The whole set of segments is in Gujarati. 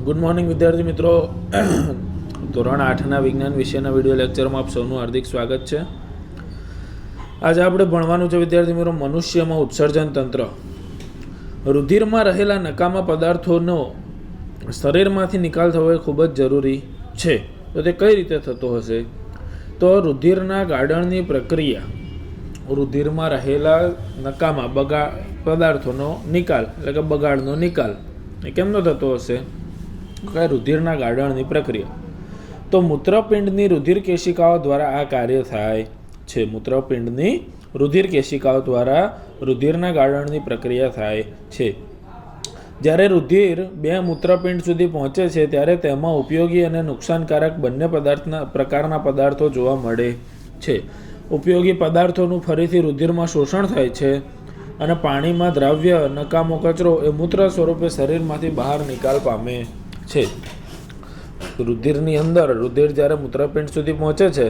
ગુડ મોર્નિંગ વિદ્યાર્થી મિત્રો. ધોરણ 8ના વિજ્ઞાન વિષયના વિડીયો લેક્ચરમાં આપ સૌનું હાર્દિક સ્વાગત છે. આજે આપણે ભણવાનું છે વિદ્યાર્થી મિત્રો મનુષ્યમાં ઉત્સર્જન તંત્ર. રુધિરમાં રહેલા નકામા પદાર્થોનો શરીરમાંથી નિકાલ થવો એ ખૂબ જ જરૂરી છે. તો તે કઈ રીતે થતો હશે? તો રુધિરના ગાળણની પ્રક્રિયા, રુધિરમાં રહેલા નકામા પદાર્થોનો નિકાલ એટલે કે બગાડનો નિકાલ એ કેમનો થતો હશે? કઈ રુધિરના ગાળણની પ્રક્રિયા. તો મૂત્રપિંડની રુધિર કેશિકાઓ દ્વારા આ કાર્ય થાય છે. મૂત્રપિંડની રુધિર કેશિકાઓ દ્વારા રુધિરના ગાળણની પ્રક્રિયા થાય છે. જ્યારે રુધિર બે મૂત્રપિંડ સુધી પહોંચે છે ત્યારે તેમાં ઉપયોગી અને નુકસાનકારક બંને પ્રકારના પદાર્થો જોવા મળે છે. ઉપયોગી પદાર્થોનું ફરીથી રુધિરમાં શોષણ થાય છે અને પાણીમાં દ્રાવ્ય નકામો કચરો એ મૂત્ર સ્વરૂપે શરીરમાંથી બહાર નિકાલ પામે છે. રુધિરની અંદર રુધિર જ્યારે મૂત્રપિંડ સુધી પહોંચે છે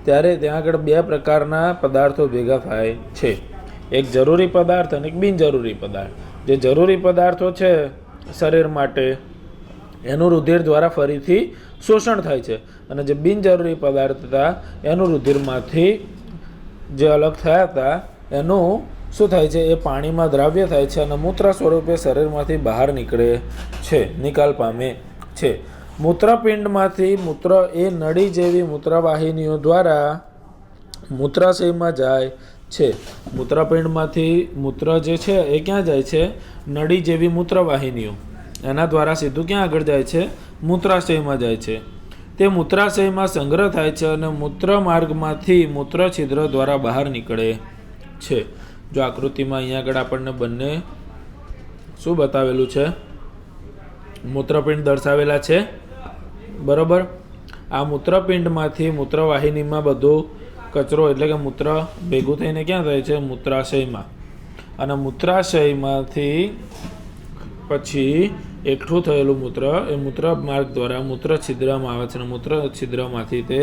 ત્યારે ત્યાં આગળ બે પ્રકારના પદાર્થો ભેગા થાય છે. એક જરૂરી પદાર્થ અને એક બિનજરૂરી પદાર્થ. જે જરૂરી પદાર્થો છે શરીર માટે એનું રુધિર દ્વારા ફરીથી શોષણ થાય છે અને જે બિનજરૂરી પદાર્થ હતા એનું રુધિરમાંથી જે અલગ થયા હતા એનું શું થાય છે? એ પાણીમાં દ્રાવ્ય થાય છે અને મૂત્ર સ્વરૂપે શરીરમાંથી બહાર નીકળે છે, નિકાલ પામે છે. મૂત્રપિંડમાંથી મૂત્ર એ નળી જેવી મૂત્રવાહિનીઓ દ્વારા મૂત્રાશયમાં જાય છે. મૂત્રપિંડમાંથી મૂત્ર જે છે એ ક્યાં જાય છે? નળી જેવી મૂત્રવાહિનીઓ એના દ્વારા સીધું ક્યાં આગળ જાય છે? મૂત્રાશયમાં જાય છે. તે મૂત્રાશયમાં સંગ્રહ થાય છે અને મૂત્ર માર્ગમાંથી મૂત્ર છિદ્ર દ્વારા બહાર નીકળે છે. જો આકૃતિમાં અહીંયા આગળ આપણને બંને શું બતાવેલું છે? મૂત્રપિંડ દર્શાવેલા છે, બરાબર. આ મૂત્રપિંડમાંથી મૂત્રવાહિનીમાં બધો કચરો એટલે કે મૂત્ર ભેગું થઈને ક્યાં થાય છે? મૂત્રાશયમાં. અને મૂત્રાશયમાંથી પછી એકઠું થયેલું મૂત્ર એ મૂત્ર માર્ગ દ્વારા મૂત્ર છિદ્રમાં આવે છે અને મૂત્ર છિદ્રમાંથી તે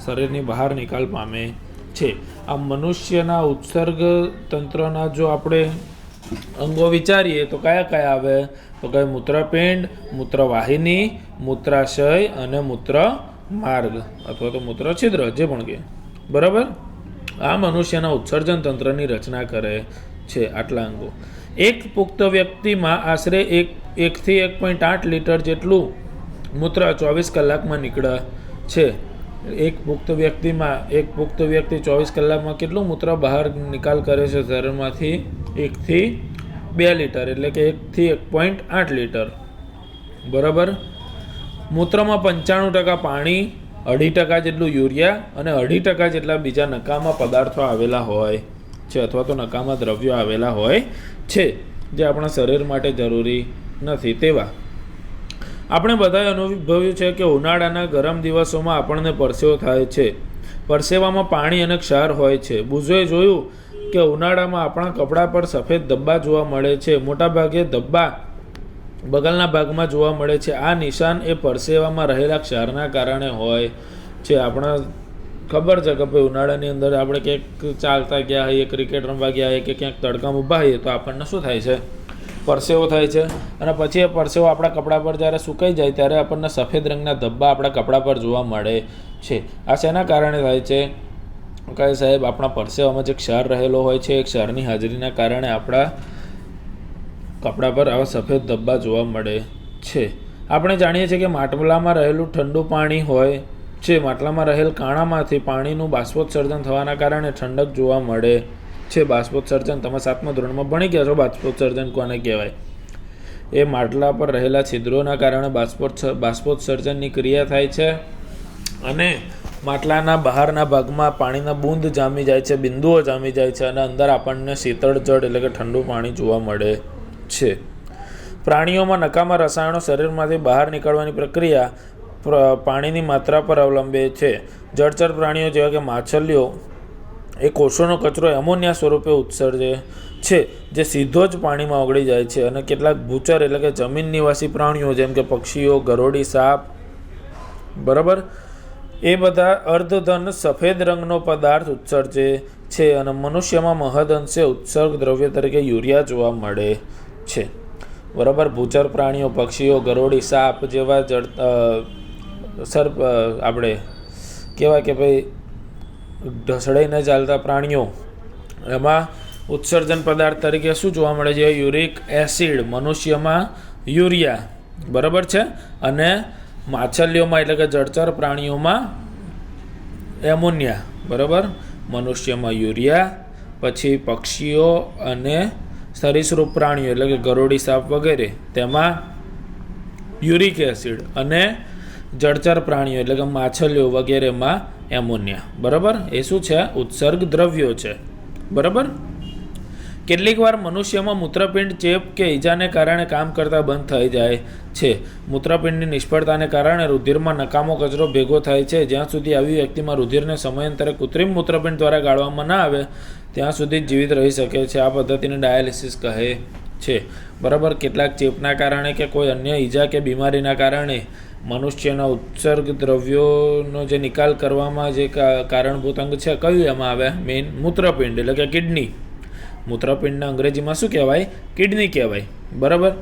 શરીરની બહાર નિકાલ પામે છે. આ મનુષ્યના ઉત્સર્ગ તંત્રના જો આપણે અંગો વિચારીએ તો કયા કયા આવે? તો કે મૂત્રપિંડ, મૂત્રવાહિની, મૂત્રાશય અને મૂત્ર માર્ગ અથવા તો મૂત્ર છિદ્ર, જે પણ કે, બરાબર. આ મનુષ્યના ઉત્સર્જન તંત્રની રચના કરે છે આટલા અંગો. એક પુખ્ત વ્યક્તિમાં આશરે 1 થી 1.8 લીટર જેટલું મૂત્ર 24 કલાકમાં નીકળે છે. એક પુખ્ત વ્યક્તિ 24 કલાકમાં કેટલું મૂત્ર બહાર નિકાલ કરે છે શરીરમાંથી? 1 થી 2 લીટર એટલે કે 1 થી 1.8 લીટર, બરાબર. મૂત્રમાં 95% પાણી, 2.5% જેટલું યુરિયા અને 2.5% જેટલા બીજા નકામા પદાર્થો આવેલા હોય છે અથવા તો નકામા દ્રવ્યો આવેલા હોય છે જે આપણા શરીર માટે જરૂરી નથી. તેવા આપણે બધાએ અનુભવ્યું છે કે ઉનાળાના ગરમ દિવસોમાં આપણને પરસેવો થાય છે. પરસેવામાં પાણી અને ક્ષાર હોય છે. બુઝોએ જોયું કે ઉનાળામાં આપણા કપડા પર સફેદ ધબ્બા જોવા મળે છે. મોટાભાગે ધબ્બા બગલના ભાગમાં જોવા મળે છે. આ નિશાન એ પરસેવામાં રહેલા ક્ષારના કારણે હોય છે. આપણા ખબર છે કે ભાઈ ઉનાળાની અંદર આપણે ક્યાંક ચાલતા ગયા હોઈએ, ક્રિકેટ રમવા ગયા હોઈએ કે ક્યાંક તડકામાં ઊભા હોઈએ તો આપણને શું થાય છે? પરસેવો થાય છે. અને પછી એ પરસેવો આપણા કપડા પર જ્યારે સુકાઈ જાય ત્યારે આપણને સફેદ રંગના ધબ્બા આપણા કપડા પર જોવા મળે છે. આ શેના કારણે થાય છે? કહે સાહેબ, આપણા પરસેવામાં જે ક્ષાર રહેલો હોય છે એ ક્ષારની હાજરીના કારણે આપણા કપડા પર આવા સફેદ ધબ્બા જોવા મળે છે. આપણે જાણીએ છીએ કે માટલામાં રહેલું ઠંડુ પાણી હોય છે. માટલામાં રહેલ કાણામાંથી પાણીનું બાષ્પોત્સર્જન થવાના કારણે ઠંડક જોવા મળે છે. બાષ્પોત્સર્જન તમે 7મા ધોરણમાં ભણી ગયા છો. બાષ્પોત્સર્જન કોને કહેવાય? એ માટલા પર રહેલા છિદ્રોના કારણે બાષ્પોત્સર્જનની ક્રિયા થાય છે અને માટલાના બહારના ભાગમાં પાણીના બૂંદ જામી જાય છે, બિંદુઓ જામી જાય છે અને અંદર આપણને શીતળ જળ એટલે કે ઠંડુ પાણી જોવા મળે છે. પ્રાણીઓમાં નકામા રસાયણો શરીરમાંથી બહાર નીકળવાની પ્રક્રિયા પાણીની માત્રા પર અવલંબે છે. જળચર પ્રાણીઓ જેવા કે માછલીઓ એ કોષોનો કચરો એમોનિયા સ્વરૂપે ઉત્સર્જે છે જે સીધો જ પાણીમાં ઓગળી જાય છે. અને કેટલાક ભૂચર એટલે કે જમીન નિવાસી પ્રાણીઓ જેમ કે પક્ષીઓ, ગરોળી, સાપ, બરાબર, એ બધા અર્ધધન સફેદ રંગનો પદાર્થ ઉત્સર્જે છે. અને મનુષ્યમાં મહદઅંશે ઉત્સર્ગ દ્રવ્ય તરીકે યુરિયા જોવા મળે છે. બરાબર. ભૂચર પ્રાણીઓ, પક્ષીઓ, ગરોળી, સાપ જેવા સર્પ આપણે કહેવાય કે ભાઈ ઢસડાઈને ચાલતા પ્રાણીઓ, એમાં ઉત્સર્જન પદાર્થ તરીકે શું જોવા મળે છે? Uric acid. મનુષ્યમાં યુરિયા, બરાબર છે. અને માછલીઓમાં એટલે કે જળચર પ્રાણીઓમાં એમોનિયા, બરાબર. મનુષ્યમાં યુરિયા, પછી પક્ષીઓ અને સરીસૃપ પ્રાણીઓ એટલે કે ગરોળી, સાપ વગેરે તેમાં યુરિક એસિડ, અને જળચર પ્રાણીઓ એટલે કે માછલીઓ વગેરેમાં એમોનિયા, બરાબર. એ શું છે? ઉત્સર્ગ દ્રવ્યો છે, બરાબર. કેટલીક વાર મનુષ્યમાં મૂત્રપિંડ ચેપ કે ઈજાને કારણે કામ કરતા બંધ થઈ જાય છે. મૂત્રપિંડની નિષ્ફળતાને કારણે રુધિરમાં નકામો કચરો ભેગો થાય છે. જ્યાં સુધી આવી વ્યક્તિમાં રુધિરને સમયાંતરે કૃત્રિમ મૂત્રપિંડ દ્વારા ગાળવામાં ના આવે ત્યાં સુધી જ જીવિત રહી શકે છે. આ પદ્ધતિને ડાયાલિસિસ કહે છે, બરાબર. કેટલાક ચેપના કારણે કે કોઈ અન્ય ઈજા કે બીમારીના કારણે મનુષ્યના ઉત્સર્ગ દ્રવ્યોનો જે નિકાલ કરવામાં જે કારણભૂત અંગ છે કયું એમાં આવે? મેઇન મૂત્રપિંડ એટલે કે કિડની. મૂત્રપિંડના અંગ્રેજીમાં શું કહેવાય? કિડની કહેવાય, બરાબર.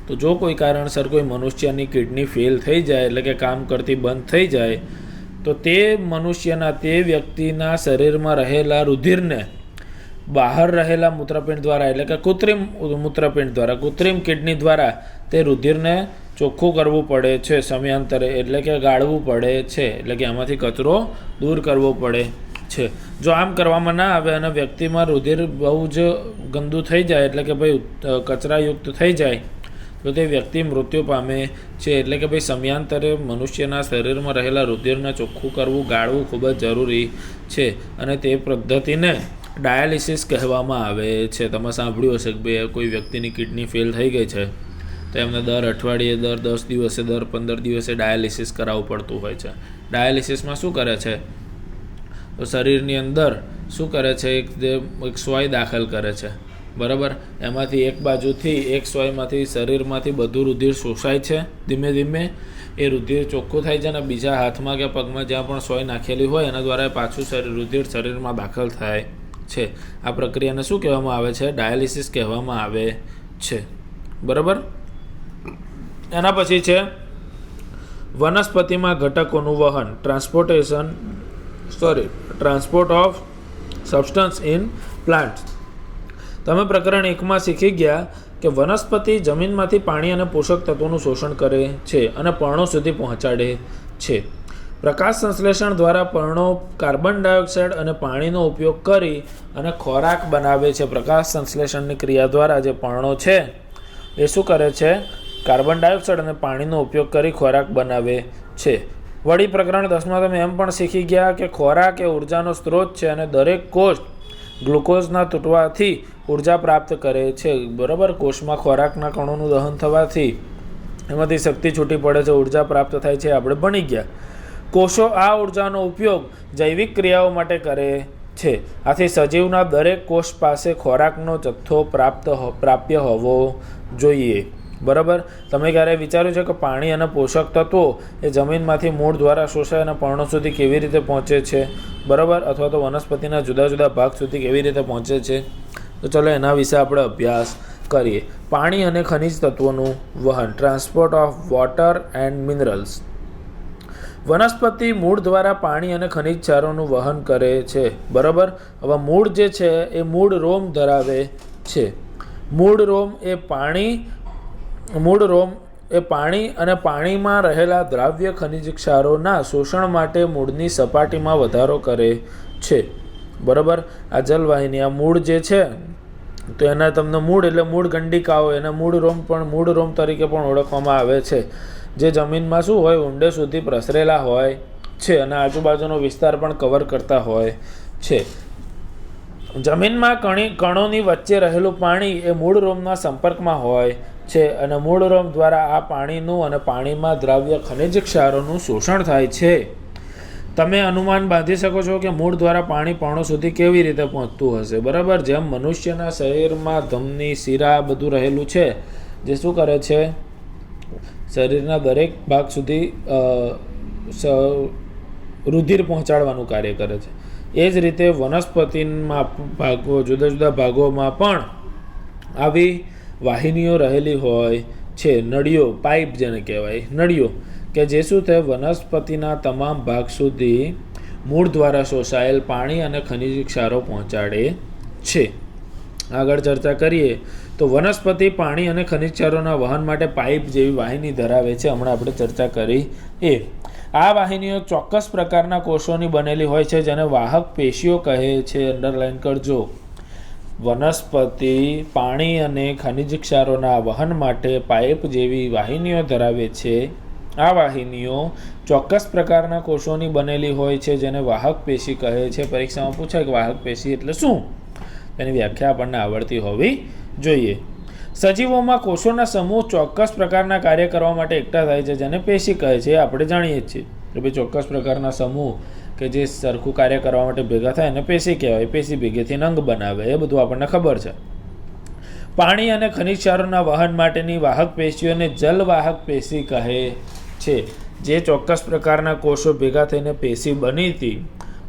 તો જો કોઈ કારણસર કોઈ મનુષ્યની કિડની ફેલ થઈ જાય એટલે કે કામ કરતી બંધ થઈ જાય તો તે મનુષ્યના, તે વ્યક્તિના શરીરમાં રહેલા રુધિરને બહાર રહેલા મૂત્રપિંડ દ્વારા એટલે કે કૃત્રિમ મૂત્રપિંડ દ્વારા, કૃત્રિમ કિડની દ્વારા તે રુધિરને ચોખ્ખું કરવું પડે છે સમયાંતરે, એટલે કે ગાળવું પડે છે, એટલે કે આમાંથી કચરો દૂર કરવો પડે છે. જો આમ કરવામાં ના આવે અને વ્યક્તિમાં રુધિર બહુ જ ગંદુ થઈ જાય એટલે કે ભાઈ કચરાયુક્ત થઈ જાય તો તે વ્યક્તિ મૃત્યુ પામે છે. એટલે કે ભાઈ સમયાંતરે મનુષ્યના શરીરમાં રહેલા રુધિરને ચોખ્ખું કરવું, ગાળવું ખૂબ જ જરૂરી છે. અને તે પદ્ધતિને ડાયાલિસિસ કહેવામાં આવે છે. તમે સાંભળ્યું હશે કે ભાઈ કોઈ વ્યક્તિની કિડની ફેલ થઈ ગઈ છે તો એમને દર અઠવાડિયે, દર 10 દિવસે, દર 15 દિવસે ડાયાલિસિસ કરાવવું પડતું હોય છે. ડાયાલિસિસમાં શું કરે છે? તો શરીરની અંદર શું કરે છે? એક સોય દાખલ કરે છે, બરાબર. એમાંથી એક બાજુથી, એક સોયમાંથી શરીરમાંથી બધું રુધિર શોષાય છે ધીમે ધીમે. એ રુધિર ચોખ્ખું થાય છે અને બીજા હાથમાં કે પગમાં જ્યાં પણ સોય નાખેલી હોય એના દ્વારા પાછું રુધિર શરીરમાં દાખલ થાય છે. આ પ્રક્રિયાને શું કહેવામાં આવે છે? ડાયાલિસિસ કહેવામાં આવે છે, બરાબર. એના પછી છે વનસ્પતિમાં ઘટકોનું વહન, transport of substance in plants. તમે પ્રકરણ 1માં શીખી ગયા કે વનસ્પતિ જમીનમાંથી પાણી અને પોષક તત્વોનું શોષણ કરે છે અને પર્ણો સુધી પહોંચાડે છે. પ્રકાશ સંશ્લેષણ દ્વારા પર્ણો કાર્બન ડાયોક્સાઇડ અને પાણીનો ઉપયોગ કરી અને ખોરાક બનાવે છે. પ્રકાશ સંશ્લેષણની ક્રિયા દ્વારા જે પર્ણો છે એ શું કરે છે? કાર્બન ડાયોક્સાઇડ અને પાણીનો ઉપયોગ કરી ખોરાક બનાવે છે. વળી પ્રકરણ 10માં તમે એમ પણ શીખી ગયા કે ખોરાક એ ઉર્જાનો સ્ત્રોત છે અને દરેક કોષ ગ્લુકોઝના તૂટવાથી ઉર્જા પ્રાપ્ત કરે છે, બરાબર. કોષમાં ખોરાકના કણોનું દહન થવાથી એમાંથી શક્તિ છૂટી પડે છે, ઉર્જા પ્રાપ્ત થાય છે, આપણે ભણી ગયા. કોષો આ ઉર્જાનો ઉપયોગ જૈવિક ક્રિયાઓ માટે કરે છે. આથી સજીવના દરેક કોષ પાસે ખોરાકનો જથ્થો પ્રાપ્ય હોવો જોઈએ, બરાબર. તમે ક્યારેય વિચાર્યું છે કે પાણી અને પોષક તત્વો એ જમીનમાંથી મૂળ દ્વારા શોષાય અને પર્ણો સુધી કેવી રીતે પહોંચે છે, બરાબર? અથવા તો વનસ્પતિના જુદા જુદા ભાગ સુધી કેવી રીતે પહોંચે છે? તો ચલો એના વિશે આપણે અભ્યાસ કરીએ. પાણી અને ખનિજ તત્વોનું વહન, transport of water and minerals. વનસ્પતિ મૂળ દ્વારા પાણી અને ખનિજ ક્ષારોનું વહન કરે છે, બરાબર. હવે મૂળ જે છે એ મૂળ રોમ ધરાવે છે. મૂળ રોમ એ પાણી અને પાણીમાં રહેલા દ્રાવ્ય ખનિજ ક્ષારોના શોષણ માટે મૂળની સપાટીમાં વધારો કરે છે, બરાબર. આ જલવાહિની, આ મૂળ જે છે તો એના તમને મૂળ એટલે મૂળ ગંડિકાઓ, એને મૂળ રોમ તરીકે પણ ઓળખવામાં આવે છે, જે જમીનમાં શું હોય? ઊંડે સુધી પ્રસરેલા હોય છે અને આજુબાજુનો વિસ્તાર પણ કવર કરતા હોય છે. જમીનમાં કણોની વચ્ચે રહેલું પાણી એ મૂળ રોમના સંપર્કમાં હોય છે અને મૂળ રોમ દ્વારા આ પાણીનું અને પાણીમાં દ્રાવ્ય ખનિજ ક્ષારોનું શોષણ થાય છે. તમે અનુમાન બાંધી શકો છો કે મૂળ દ્વારા પાણી પર્ણો સુધી કેવી રીતે પહોંચતું હશે, બરાબર. જેમ મનુષ્યના શરીરમાં ધમની, શિરા બધું રહેલું છે, જે શું કરે છે? શરીરના દરેક ભાગ સુધી રુધિર પહોંચાડવાનું કાર્ય કરે છે. એ જ રીતે વનસ્પતિમાં જુદા જુદા ભાગોમાં પણ આવી વાહિનીઓ રહેલી હોય છે. નળીઓ, પાઇપ જેને કહેવાય, નળીઓ કે જે શું થાય, વનસ્પતિના તમામ ભાગ સુધી મૂળ દ્વારા શોષાયેલ પાણી અને ખનિજ ક્ષારો પહોંચાડે છે. આગળ ચર્ચા કરીએ તો વનસ્પતિ પાણી અને ખનિજ ક્ષારોના વહન માટે પાઇપ જેવી વાહિની ધરાવે છે. હમણાં આપણે ચર્ચા કરી એ. આ વાહિનીઓ ચોક્કસ પ્રકારના કોષોની બનેલી હોય છે જેને વાહક પેશીઓ કહે છે. અંડરલાઈન કરજો. વનસ્પતિ પાણી અને ખનિજ ક્ષારોના વહન માટે પાઇપ જેવી વાહિનીઓ ધરાવે છે. આ વાહિનીઓ ચોક્કસ પ્રકારના કોષોની બનેલી હોય છે જેને વાહક પેશી કહે છે. પરીક્ષામાં પૂછાય કે વાહક પેશી એટલે શું, તેની વ્યાખ્યા આપણને આવડતી હોવી જોઈએ. સજીવોમાં કોષોના સમૂહ ચોક્કસ પ્રકારના કાર્ય કરવા માટે એકઠા થાય છે જેને પેશી કહે છે. એ આપણે જાણીએ જ છીએ કે ભાઈ ચોક્કસ પ્રકારના સમૂહ કે જે સરખું કાર્ય કરવા માટે ભેગા થાય એને પેશી કહેવાય. પેશી ભેગેથી અંગ બનાવે, એ બધું આપણને ખબર છે. પાણી અને ખનિજ ક્ષારોના વહન માટેની વાહક પેશીઓને જલવાહક પેશી કહે છે. જે ચોક્કસ પ્રકારના કોષો ભેગા થઈને પેશી બની હતી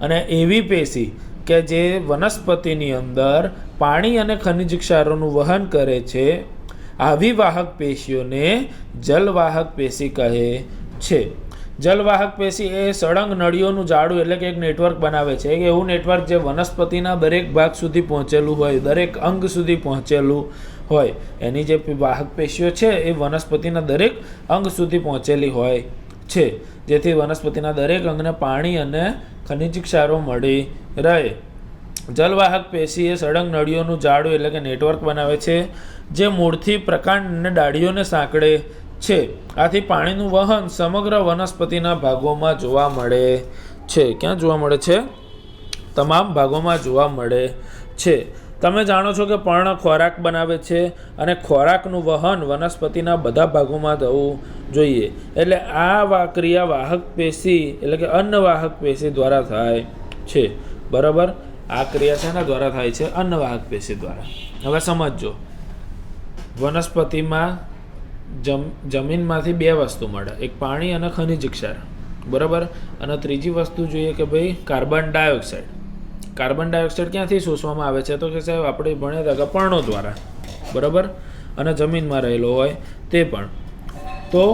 અને એવી પેશી કે જે વનસ્પતિની અંદર પાણી અને ખનિજ ક્ષારોનું વહન કરે છે, આવી વાહક પેશીઓને જલવાહક પેશી કહે છે. જલવાહક પેશી એ સળંગ નળીઓનું જાડું એટલે કે એક નેટવર્ક બનાવે છે. એક એવું નેટવર્ક જે વનસ્પતિના દરેક ભાગ સુધી પહોંચેલું હોય, દરેક અંગ સુધી પહોંચેલું હોય. એની જે વાહક પેશીઓ છે એ વનસ્પતિના દરેક અંગ સુધી પહોંચેલી હોય છે, જેથી વનસ્પતિના દરેક અંગને પાણી અને ખનિજ ક્ષારો મળી રહે. જલવાહક પેશી એ સળંગ નળીઓનું જાડું એટલે કે નેટવર્ક બનાવે છે જે મૂળથી પ્રકાંડ અને ડાળીઓને સાંકળે છે. આથી પાણીનું વહન સમગ્ર વનસ્પતિના ભાગોમાં જોવા મળે છે. ક્યાં જોવા મળે છે? તમામ ભાગોમાં જોવા મળે છે. તમે જાણો છો કે પર્ણ ખોરાક બનાવે છે અને ખોરાકનું વહન વનસ્પતિના બધા ભાગોમાં થવું જોઈએ. એટલે આ ક્રિયા વાહક પેશી એટલે કે અન્નવાહક પેશી દ્વારા થાય છે. બરાબર? આ ક્રિયા શેના દ્વારા થાય છે? અન્નવાહક પેશી દ્વારા. હવે સમજો, વનસ્પતિમાં જમીનમાંથી બે વસ્તુ મળે, એક પાણી અને ખનિજ ક્ષાર. બરાબર? અને ત્રીજી વસ્તુ જોઈએ કે ભાઈ કાર્બન ડાયોક્સાઇડ. કાર્બન ડાયોક્સાઇડ ક્યાંથી શોષવામાં આવે છે? તો કે સાહેબ આપણે ભણ્યા હતા કે પર્ણો દ્વારા. બરાબર? અને જમીનમાં રહેલો હોય તે પણ. તો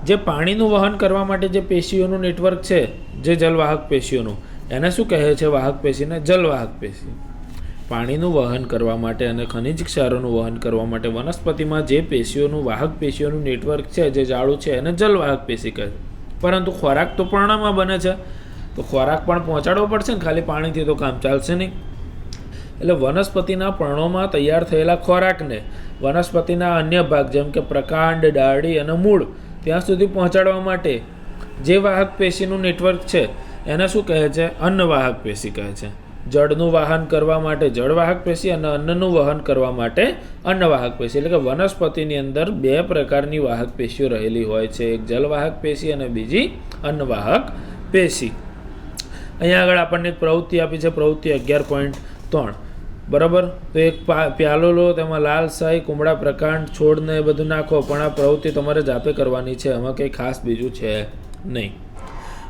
જે પાણીનું વહન કરવા માટે જે પેશીઓનું નેટવર્ક છે, જે જલવાહક પેશીઓનું, એને શું કહે છે? વાહક પેશીને જલવાહક પેશી. પાણીનું વહન કરવા માટે અને ખનિજ ક્ષારોનું વહન કરવા માટે વનસ્પતિમાં જે પેશીઓનું વાહક પેશીઓનું નેટવર્ક છે, જે જાળું છે, એને જલવાહક પેશી કહે છે. પરંતુ ખોરાક તો પર્ણમાં બને છે, તો ખોરાક પણ પહોંચાડવો પડશે ને, ખાલી પાણીથી તો કામ ચાલશે નહીં. એટલે વનસ્પતિના પર્ણોમાં તૈયાર થયેલા ખોરાકને વનસ્પતિના અન્ય ભાગ જેમ કે પ્રકાંડ, ડાળી અને મૂળ ત્યાં સુધી પહોંચાડવા માટે જે વાહક પેશીનું નેટવર્ક છે એને શું કહે છે? અન્નવાહક પેશી કહે છે. જળનું વહન કરવા માટે જળવાહક પેશી અને અન્નનું વહન કરવા માટે અન્નવાહક પેશી. એટલે કે વનસ્પતિની અંદર બે પ્રકારની વાહક પેશીઓ રહેલી હોય છે, એક જલવાહક પેશી અને બીજી અન્નવાહક પેશી. અહીંયા આગળ આપણને એક પ્રવૃત્તિ આપી છે, પ્રવૃત્તિ 11.3. બરાબર? તો એક પ્યાલો લો, તેમાં લાલ શાહી, કુમળા, પ્રકાંડ, છોડને એ બધું નાખો. પણ આ પ્રવૃત્તિ તમારે જાતે કરવાની છે, એમાં કંઈ ખાસ બીજું છે નહીં.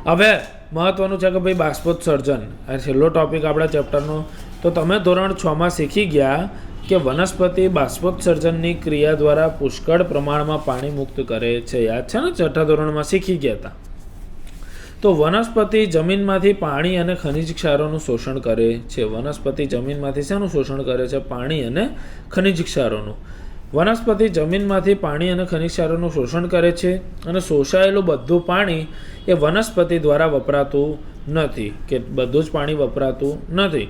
હવે મહત્વનું છે કે ભાઈ બાષ્પોત્સર્જન, આ છેલ્લો ટોપિક આપણા ચેપ્ટરનો. તો તમે ધોરણ 6માં શીખી ગયા કે વનસ્પતિ બાષ્પોત્સર્જનની ક્રિયા દ્વારા પુષ્કળ પ્રમાણમાં પાણી મુક્ત કરે છે. યાદ છે ને? છઠ્ઠા ધોરણમાં શીખી ગયા હતા. તો વનસ્પતિ જમીનમાંથી પાણી અને ખનિજ ક્ષારોનું શોષણ કરે છે. વનસ્પતિ જમીનમાંથી શેનું શોષણ કરે છે? પાણી અને ખનિજ ક્ષારોનું. વનસ્પતિ જમીનમાંથી પાણી અને ખનિજ ક્ષારોનું શોષણ કરે છે અને શોષાયેલું બધું પાણી એ વનસ્પતિ દ્વારા વપરાતું નથી, કે બધું જ પાણી વપરાતું નથી.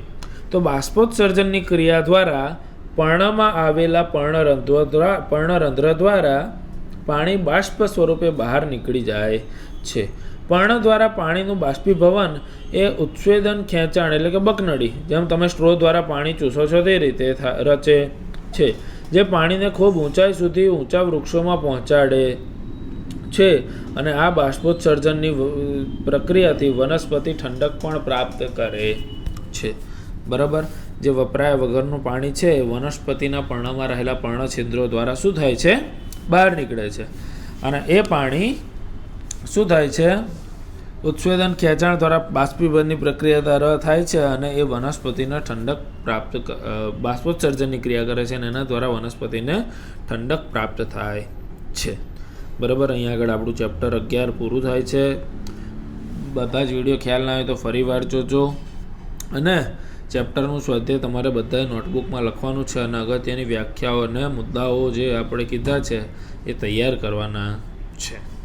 તો બાષ્પોત્સર્જનની ક્રિયા દ્વારા પર્ણમાં આવેલા પર્ણરંધ્ર દ્વારા પાણી બાષ્પ સ્વરૂપે બહાર નીકળી જાય છે. પર્ણ દ્વારા પાણીનું બાષ્પીભવન એ ઉત્સેદન ખેંચાણ એટલે કે બકનળી, જેમ તમે સ્ટ્રો દ્વારા પાણી ચૂસો છો તે રીતે રચે છે, જે પાણીને ખૂબ ઊંચાઈ સુધી ઊંચા વૃક્ષોમાં પહોંચાડે છે. અને આ બાષ્પોત્સર્જનની પ્રક્રિયાથી વનસ્પતિ ઠંડક પણ પ્રાપ્ત કરે છે. બરાબર? જે વપરાયા વગરનું પાણી છે એ વનસ્પતિના પર્ણમાં રહેલા પર્ણછિદ્રો દ્વારા શું થાય છે? બહાર નીકળે છે. અને એ પાણી શું થાય છે? ઉત્સેદન ખેંચાણ દ્વારા બાષ્પીભવનની પ્રક્રિયા દ્વારા થાય છે અને એ વનસ્પતિને ઠંડક પ્રાપ્ત બાષ્પોત્સર્જનની ક્રિયા કરે છે અને એના દ્વારા વનસ્પતિને ઠંડક પ્રાપ્ત થાય છે. બરાબર. અહીંયા આગળ આપણું ચેપ્ટર 11 પૂરું થાય છે. બધા જ વિડીયો ખ્યાલ ના હોય તો ફરી વાર જોજો અને ચેપ્ટરનું સ્વાધ્યાય તમારે બધાએ નોટબુકમાં લખવાનું છે અને અગત્યની વ્યાખ્યાઓ અને મુદ્દાઓ જે આપણે કીધા છે એ તૈયાર કરવાના છે.